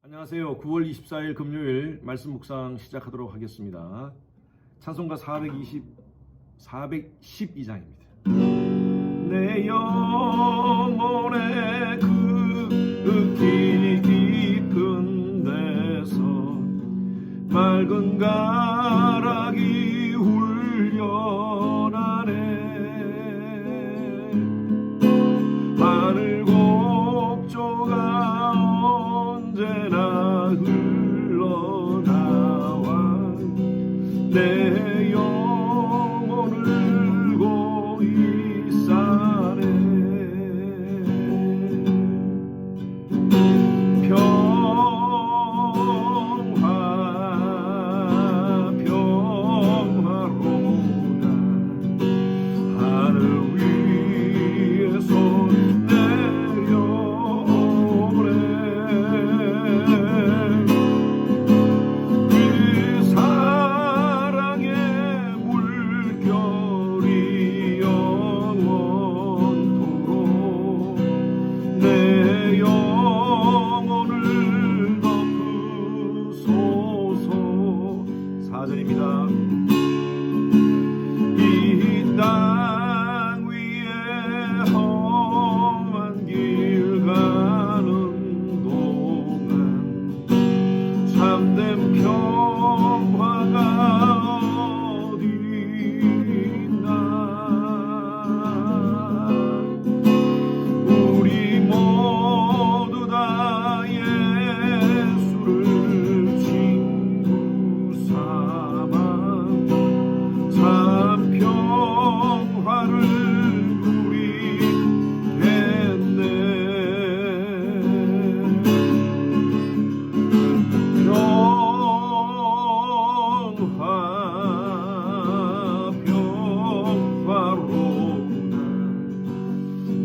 안녕하세요. 9월 24일 금요일 말씀 묵상 시작하도록 하겠습니다. 찬송가 412장입니다. 내 영혼의 깊은 데서 맑은 가락이 훈련하네. 하늘 곡조가 언제나 흘러나와 내 영혼을 고이 싸네. 평화로다 하늘 위에서 내려오네. 그 사랑의 물결이 영원토록 내 영혼을 덮으소서. 4절입니다. 이 땅 위에 험한 길 가는 동안 참된 평화가 어디 있나. 우리 모두 다 예수를 친구 삼아 참 평화를 누리겠네. 평화로구나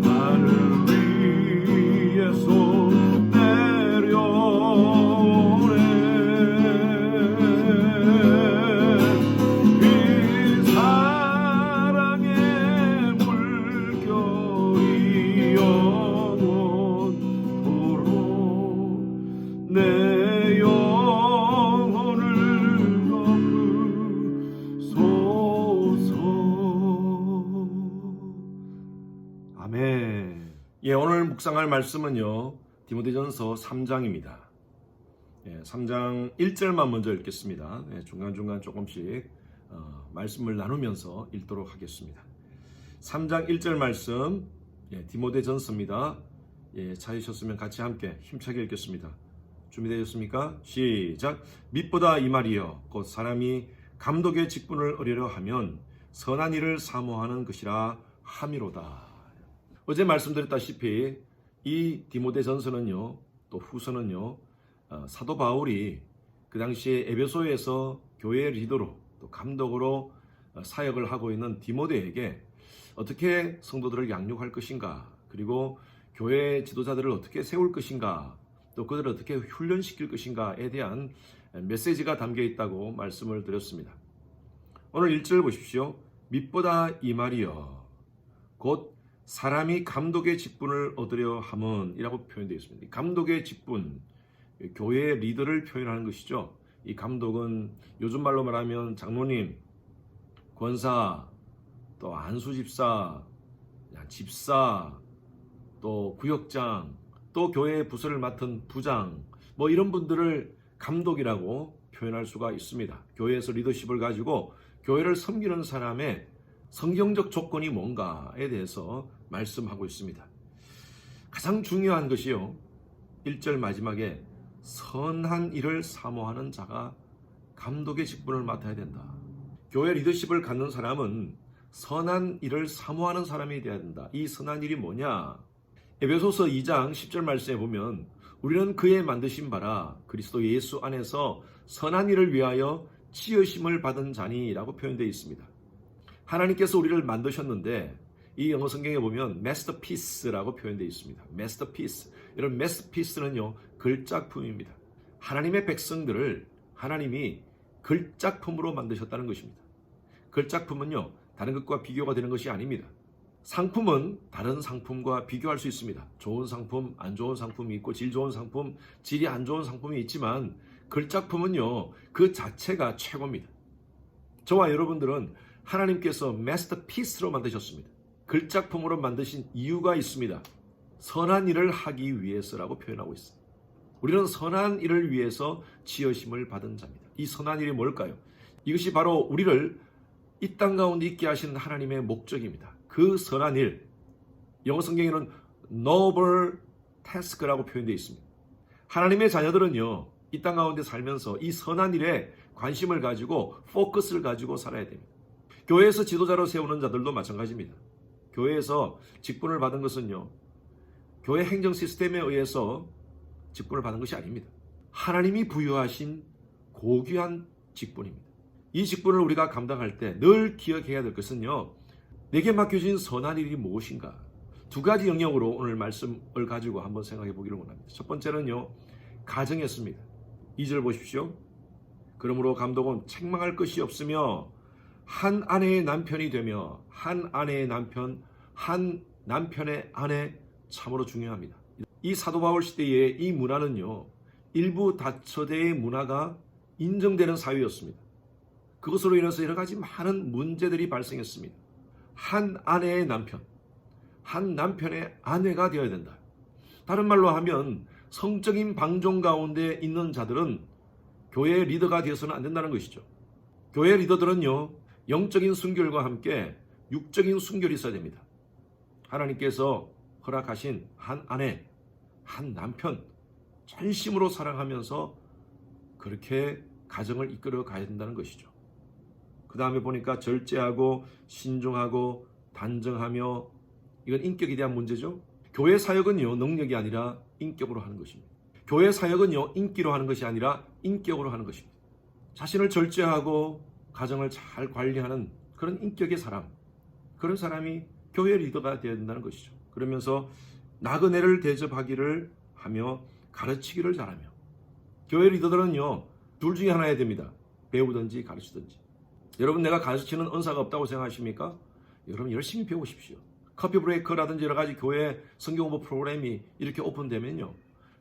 하늘 위에서 내려오네. 그 사랑의 물결이 영원토록 내 영혼을 덮으소서. 아멘. 오늘 묵상할 말씀은요, 디모데전서 3장입니다. 3장 1절만 먼저 읽겠습니다. 중간중간 조금씩 말씀을 나누면서 읽도록 하겠습니다. 3장 1절 말씀, 디모데전서입니다. 찾으셨으면 같이 함께 힘차게 읽겠습니다. 준비되셨습니까? 시작. 밑보다 이 말이여 곧 사람이 감독의 직분을 얻으려 하면 선한 일을 사모하는 것이라 함이로다. 어제 말씀드렸다시피 이 디모데전서는요, 또 후서는요, 사도 바울이 그 당시에 에베소에서 교회 리더로 또 감독으로 사역을 하고 있는 디모데에게 어떻게 성도들을 양육할 것인가, 그리고 교회 지도자들을 어떻게 세울 것인가, 또 그들을 어떻게 훈련시킬 것인가에 대한 메시지가 담겨 있다고 말씀을 드렸습니다. 오늘 1절 보십시오. 밑보다 이 말이여 곧 사람이 감독의 직분을 얻으려 함은 이라고 표현되어 있습니다. 감독의 직분, 교회의 리더를 표현하는 것이죠. 이 감독은 요즘 말로 말하면 장로님, 권사, 또 안수집사, 집사, 또 구역장, 또 교회의 부서를 맡은 부장, 이런 분들을 감독이라고 표현할 수가 있습니다. 교회에서 리더십을 가지고 교회를 섬기는 사람의 성경적 조건이 뭔가에 대해서 말씀하고 있습니다. 가장 중요한 것이요, 1절 마지막에 선한 일을 사모하는 자가 감독의 직분을 맡아야 된다. 교회 리더십을 갖는 사람은 선한 일을 사모하는 사람이 되어야 된다. 이 선한 일이 뭐냐? 에베소서 2장 10절 말씀에 보면 우리는 그의 만드신 바라 그리스도 예수 안에서 선한 일을 위하여 지으심을 받은 자니 라고 표현되어 있습니다. 하나님께서 우리를 만드셨는데 이 영어 성경에 보면 masterpiece라고 표현되어 있습니다. masterpiece. 이런 masterpiece는요, 글작품입니다. 하나님의 백성들을 하나님이 글작품으로 만드셨다는 것입니다. 글작품은요, 다른 것과 비교가 되는 것이 아닙니다. 상품은 다른 상품과 비교할 수 있습니다. 좋은 상품, 안 좋은 상품이 있고 질 좋은 상품, 질이 안 좋은 상품이 있지만 걸작품은요, 그 자체가 최고입니다. 저와 여러분들은 하나님께서 마스터피스로 만드셨습니다. 걸작품으로 만드신 이유가 있습니다. 선한 일을 하기 위해서라고 표현하고 있습니다. 우리는 선한 일을 위해서 지으심을 받은 자입니다. 이 선한 일이 뭘까요? 이것이 바로 우리를 이 땅 가운데 있게 하시는 하나님의 목적입니다. 그 선한 일, 영어 성경에는 noble task라고 표현되어 있습니다. 하나님의 자녀들은요, 이 땅 가운데 살면서 이 선한 일에 관심을 가지고 포커스를 가지고 살아야 됩니다. 교회에서 지도자로 세우는 자들도 마찬가지입니다. 교회에서 직분을 받은 것은요, 교회 행정 시스템에 의해서 직분을 받은 것이 아닙니다. 하나님이 부여하신 고귀한 직분입니다. 이 직분을 우리가 감당할 때 늘 기억해야 될 것은요, 내게 맡겨진 선한 일이 무엇인가? 두 가지 영역으로 오늘 말씀을 가지고 한번 생각해 보기를 원합니다. 첫 번째는요, 가정이었습니다. 2절 보십시오. 그러므로 감독은 책망할 것이 없으며 한 아내의 남편이 되며 한 아내의 남편, 한 남편의 아내 참으로 중요합니다. 이 사도 바울 시대의 이 문화는요, 일부 다처제의 문화가 인정되는 사회였습니다. 그것으로 인해서 여러 가지 많은 문제들이 발생했습니다. 한 아내의 남편, 한 남편의 아내가 되어야 된다. 다른 말로 하면 성적인 방종 가운데 있는 자들은 교회의 리더가 되어서는 안 된다는 것이죠. 교회 리더들은요, 영적인 순결과 함께 육적인 순결이 있어야 됩니다. 하나님께서 허락하신 한 아내, 한 남편, 전심으로 사랑하면서 그렇게 가정을 이끌어 가야 된다는 것이죠. 그 다음에 보니까 절제하고 신중하고 단정하며, 이건 인격에 대한 문제죠. 교회 사역은요, 능력이 아니라 인격으로 하는 것입니다. 교회 사역은요, 인기로 하는 것이 아니라 인격으로 하는 것입니다. 자신을 절제하고 가정을 잘 관리하는 그런 인격의 사람, 그런 사람이 교회 리더가 되어야 된다는 것이죠. 그러면서 나그네를 대접하기를 하며 가르치기를 잘하며, 교회 리더들은요, 둘 중에 하나 해야 됩니다. 배우든지 가르치든지. 여러분, 내가 가르치는 은사가 없다고 생각하십니까? 여러분, 열심히 배우십시오. 커피 브레이크라든지 여러 가지 교회 성경 공부 프로그램이 이렇게 오픈되면요,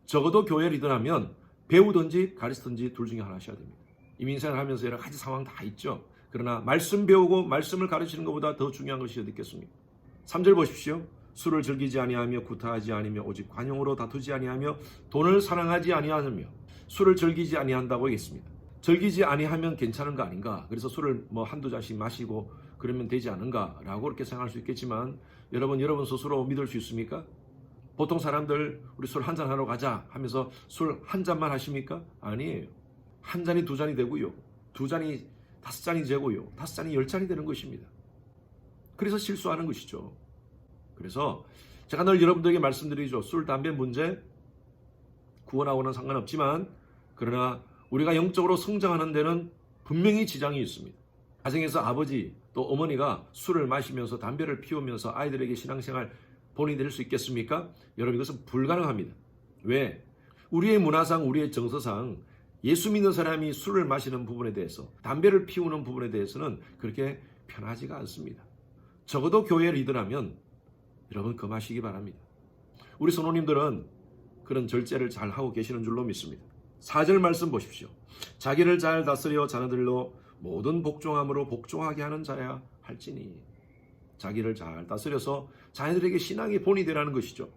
적어도 교회 리더라면 배우든지 가르치든지 둘 중에 하나 하셔야 됩니다. 이민생을 하면서 여러 가지 상황 다 있죠. 그러나 말씀 배우고 말씀을 가르치는 것보다 더 중요한 것이 어디 있겠습니까? 3절 보십시오. 술을 즐기지 아니하며 구타하지 아니며 오직 관용으로 다투지 아니하며 돈을 사랑하지 아니하며. 술을 즐기지 아니한다고 했습니다. 즐기지 아니하면 괜찮은 거 아닌가? 그래서 술을 한두 잔씩 마시고 그러면 되지 않은가? 라고 그렇게 생각할 수 있겠지만, 여러분 스스로 믿을 수 있습니까? 보통 사람들 우리 술 한 잔 하러 가자 하면서 술 한 잔만 하십니까? 아니에요. 한 잔이 두 잔이 되고요, 두 잔이 다섯 잔이 되고요, 다섯 잔이 10잔이 되는 것입니다. 그래서 실수하는 것이죠. 그래서 제가 늘 여러분들에게 말씀드리죠. 술, 담배 문제 구원하고는 상관없지만, 그러나 우리가 영적으로 성장하는 데는 분명히 지장이 있습니다. 가정에서 아버지 또 어머니가 술을 마시면서 담배를 피우면서 아이들에게 신앙생활 본이 될 수 있겠습니까? 여러분, 이것은 불가능합니다. 왜? 우리의 문화상, 우리의 정서상 예수 믿는 사람이 술을 마시는 부분에 대해서, 담배를 피우는 부분에 대해서는 그렇게 편하지가 않습니다. 적어도 교회 리더라면 여러분 금하시기 바랍니다. 우리 선호님들은 그런 절제를 잘 하고 계시는 줄로 믿습니다. 4절 말씀 보십시오. 자기를 잘 다스려 자녀들로 모든 복종함으로 복종하게 하는 자야 할지니. 자기를 잘 다스려서 자녀들에게 신앙의 본이 되라는 것이죠.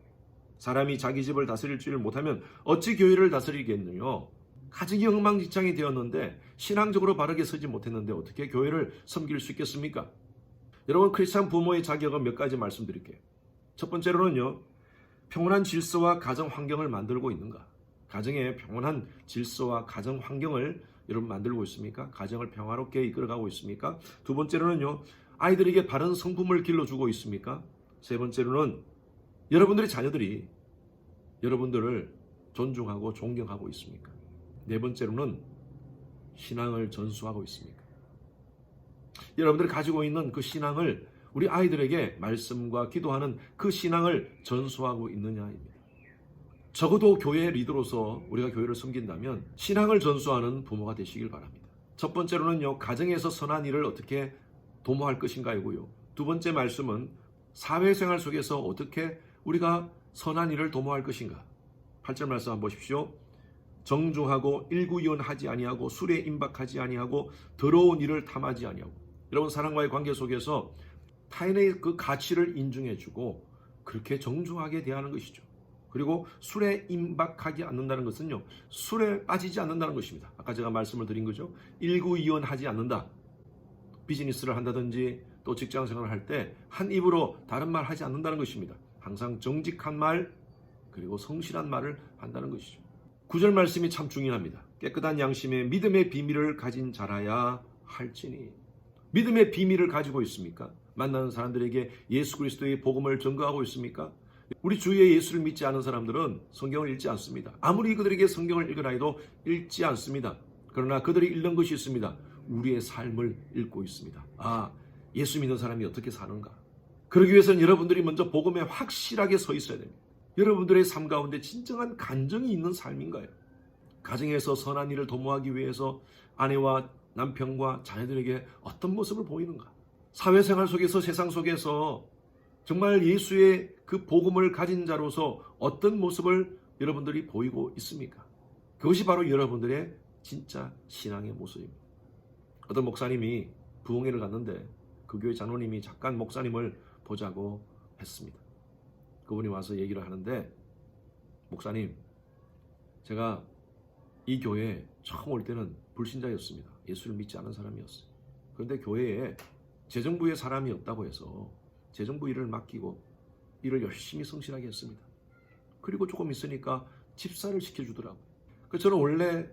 사람이 자기 집을 다스릴 줄 못하면 어찌 교회를 다스리겠느냐. 가정이 엉망진창이 되었는데 신앙적으로 바르게 서지 못했는데 어떻게 교회를 섬길 수 있겠습니까? 여러분, 크리스찬 부모의 자격은 몇 가지 말씀드릴게요. 첫 번째로는요, 평온한 질서와 가정 환경을 만들고 있는가? 가정의 평온한 질서와 가정 환경을 여러분 만들고 있습니까? 가정을 평화롭게 이끌어가고 있습니까? 두 번째로는요, 아이들에게 바른 성품을 길러주고 있습니까? 세 번째로는 여러분들의 자녀들이 여러분들을 존중하고 존경하고 있습니까? 네 번째로는 신앙을 전수하고 있습니까? 여러분들이 가지고 있는 그 신앙을 우리 아이들에게 말씀과 기도하는 그 신앙을 전수하고 있느냐입니다. 적어도 교회의 리더로서 우리가 교회를 섬긴다면 신앙을 전수하는 부모가 되시길 바랍니다. 첫 번째로는요, 가정에서 선한 일을 어떻게 도모할 것인가이고요. 두 번째 말씀은 사회생활 속에서 어떻게 우리가 선한 일을 도모할 것인가? 8절 말씀 한번 보십시오. 정중하고 일구이언하지 아니하고 술에 임박하지 아니하고 더러운 일을 탐하지 아니하고. 여러분, 사람과의 관계 속에서 타인의 그 가치를 인정해주고 그렇게 정중하게 대하는 것이죠. 그리고 술에 임박하지 않는다는 것은요, 술에 빠지지 않는다는 것입니다. 아까 제가 말씀을 드린 거죠. 일구이언하지 않는다. 비즈니스를 한다든지 또 직장 생활을 할 때 한 입으로 다른 말 하지 않는다는 것입니다. 항상 정직한 말 그리고 성실한 말을 한다는 것이죠. 9절 말씀이 참 중요합니다. 깨끗한 양심에 믿음의 비밀을 가진 자라야 할지니. 믿음의 비밀을 가지고 있습니까? 만나는 사람들에게 예수 그리스도의 복음을 전거하고 있습니까? 우리 주위에 예수를 믿지 않은 사람들은 성경을 읽지 않습니다. 아무리 그들에게 성경을 읽으라 해도 읽지 않습니다. 그러나 그들이 읽는 것이 있습니다. 우리의 삶을 읽고 있습니다. 아, 예수 믿는 사람이 어떻게 사는가? 그러기 위해서는 여러분들이 먼저 복음에 확실하게 서 있어야 됩니다. 여러분들의 삶 가운데 진정한 간정이 있는 삶인가요? 가정에서 선한 일을 도모하기 위해서 아내와 남편과 자녀들에게 어떤 모습을 보이는가? 사회생활 속에서, 세상 속에서 정말 예수의 그 복음을 가진 자로서 어떤 모습을 여러분들이 보이고 있습니까? 그것이 바로 여러분들의 진짜 신앙의 모습입니다. 어떤 목사님이 부흥회를 갔는데 그 교회 장로님이 잠깐 목사님을 보자고 했습니다. 그분이 와서 얘기를 하는데, 목사님, 제가 이 교회에 처음 올 때는 불신자였습니다. 예수를 믿지 않은 사람이었어요. 그런데 교회에 재정부의 사람이 없다고 해서 재정부 일을 맡기고 일을 열심히 성실하게 했습니다. 그리고 조금 있으니까 집사를 시켜주더라고요. 저는 원래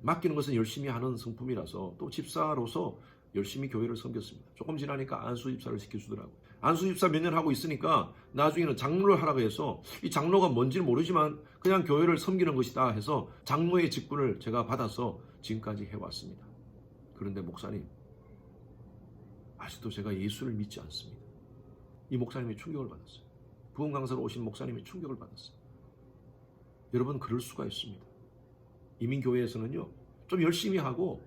맡기는 것은 열심히 하는 성품이라서 또 집사로서 열심히 교회를 섬겼습니다. 조금 지나니까 안수 집사를 시켜주더라고요. 안수 집사 몇 년 하고 있으니까 나중에는 장로를 하라고 해서, 이 장로가 뭔지는 모르지만 그냥 교회를 섬기는 것이다 해서 장로의 직분을 제가 받아서 지금까지 해왔습니다. 그런데 목사님, 아직도 제가 예수를 믿지 않습니다. 이 목사님이 충격을 받았어요. 부흥 강사로 오신 목사님이 충격을 받았어요. 여러분, 그럴 수가 있습니다. 이민교회에서는요, 좀 열심히 하고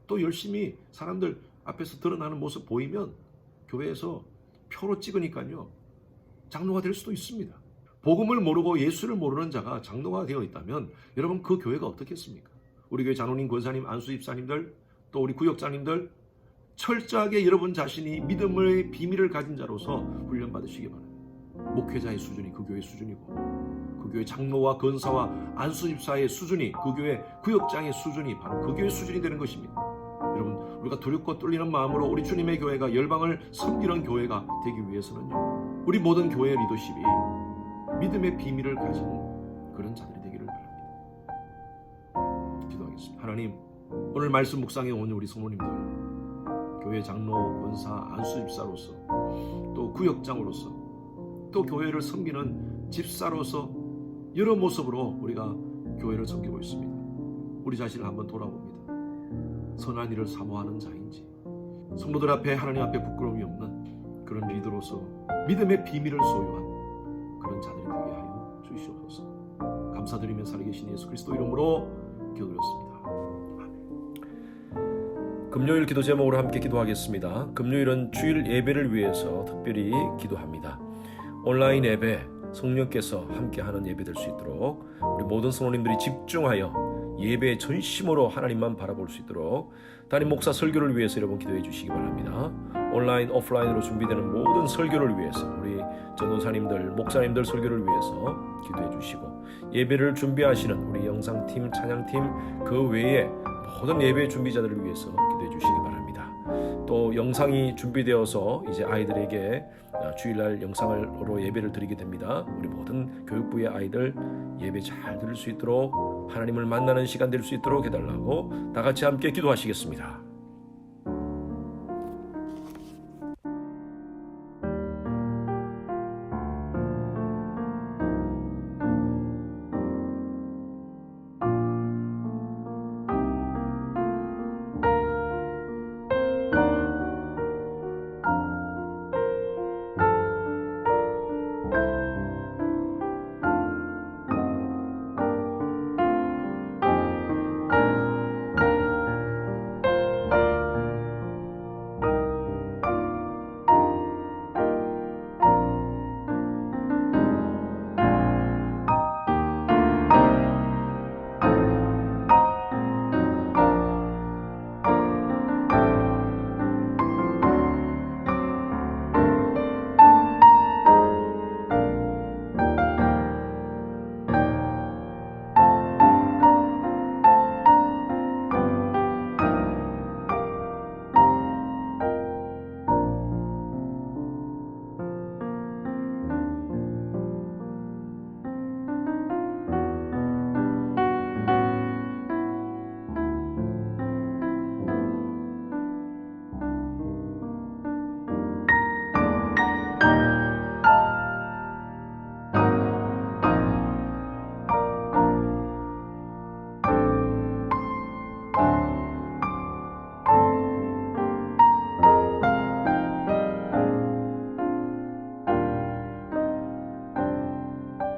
또 열심히 사람들 앞에서 드러나는 모습 보이면 교회에서 표로 찍으니까요, 장로가 될 수도 있습니다. 복음을 모르고 예수를 모르는 자가 장로가 되어 있다면 여러분, 그 교회가 어떻겠습니까? 우리 교회 장로님, 권사님, 안수집사님들, 또 우리 구역장님들, 철저하게 여러분 자신이 믿음의 비밀을 가진 자로서 훈련받으시기 바랍니다. 목회자의 수준이 그 교회 수준이고, 그 교회 장로와 권사와 안수집사의 수준이, 그 교회 구역장의 수준이 바로 그 교회 수준이 되는 것입니다. 여러분, 우리가 두렵고 떨리는 마음으로 우리 주님의 교회가 열방을 섬기는 교회가 되기 위해서는요, 우리 모든 교회 리더십이 믿음의 비밀을 가진 그런 자들이 되기를 바랍니다. 기도하겠습니다. 하나님, 오늘 말씀 묵상에 온 우리 성도님들, 교회 장로, 권사, 안수집사로서, 또 구역장으로서, 또 교회를 섬기는 집사로서 여러 모습으로 우리가 교회를 섬기고 있습니다. 우리 자신을 한번 돌아봅니다. 선한 일을 사모하는 자인지, 성도들 앞에, 하나님 앞에 부끄러움이 없는 그런 리더로서 믿음의 비밀을 소유한 그런 자들이 되게 하여 주시옵소서. 감사드리며 살아계신 예수 그리스도 이름으로 기도드렸습니다. 아멘. 금요일 기도 제목으로 함께 기도하겠습니다. 금요일은 주일 예배를 위해서 특별히 기도합니다. 온라인 예배, 성령께서 함께하는 예배 될 수 있도록 우리 모든 성도님들이 집중하여 예배의 전심으로 하나님만 바라볼 수 있도록 담임 목사 설교를 위해서 여러분 기도해 주시기 바랍니다. 온라인, 오프라인으로 준비되는 모든 설교를 위해서, 우리 전도사님들, 목사님들 설교를 위해서 기도해 주시고, 예배를 준비하시는 우리 영상팀, 찬양팀, 그 외에 모든 예배 준비자들을 위해서 기도해 주시기 바랍니다. 또 영상이 준비되어서 이제 아이들에게 주일날 영상으로 예배를 드리게 됩니다. 우리 모든 교육부의 아이들 예배 잘 들을 수 있도록, 하나님을 만나는 시간 될 수 있도록 해달라고 다 같이 함께 기도하시겠습니다.